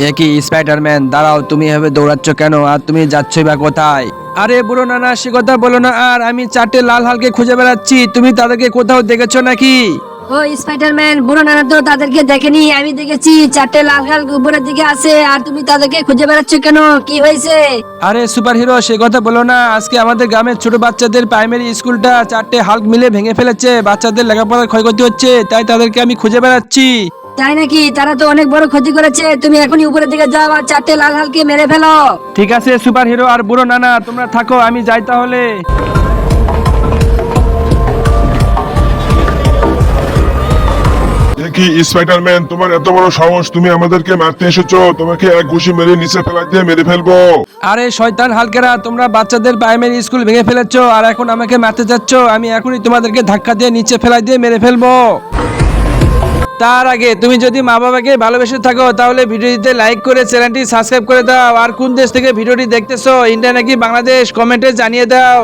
একই স্পাইডারম্যান, দাঁড়াও, তুমি এভাবে দৌড়াচ্ছ কেন আর তুমি যাচ্ছই বা কোথায়? আরে বুড়ো নানা, সে কথা বলো না। আর আমি 4টে লাল হালকে খুঁজে বেড়াচ্ছি, তুমি তাদেরকে কোথাও দেখেছো নাকি? ও স্পাইডারম্যান, বুড়ো নানা তো তাদেরকে দেখেনি, আমি দেখেছি। 4টে লাল লাল উপরের দিকে আছে, আর তুমি তাদেরকে খুঁজে বেড়াচ্ছ কেন? কি হয়েছে? আরে সুপার হিরো, সে কথা বলো না। আজকে আমাদের গ্রামের ছোট বাচ্চাদের প্রাইমারি স্কুলটা 4টে হাল্ক মিলে ভেঙে ফেলেছে। বাচ্চাদের লেখাপড়ার ক্ষয়ক্ষতি হচ্ছে, তাই তাদেরকে আমি খুঁজে বেড়াচ্ছি। তাই নাকি? তারা তো অনেক বড় ক্ষতি করেছে। তুমি এখনই উপরের দিকে যাও আর 4টে লাল হালকে মেরে ফেলো। ঠিক আছে সুপার হিরো আর বুড়ো নানা, তোমরা থাকো, আমি যাই তাহলে। কি স্পাইডারম্যান, তোমার এত বড় সাহস, তুমি আমাদেরকে মারতে এসেছো? তোমাকে এক ঘুষি মেরে নিচে ফেলাই দিয়ে মেরে ফেলবো। আরে শয়তান হালকেরা, তোমরা বাচ্চাদের প্রাইমারি স্কুল ভেঙে ফেলেছো আর এখন আমাকে মারতে যাচ্ছ। আমি এখনই তোমাদেরকে ধাক্কা দিয়ে নিচে ফেলাই দিয়ে মেরে ফেলবো। তার আগে তুমি যদি মা বাবাকে ভালোবেসে থাকো তাহলে ভিডিওটিতে লাইক করে চ্যানেলটি সাবস্ক্রাইব করে দাও। আর কোন দেশ থেকে ভিডিওটি দেখতেছো, ইন্ডিয়া নাকি বাংলাদেশ, কমেন্টে জানিয়ে দাও।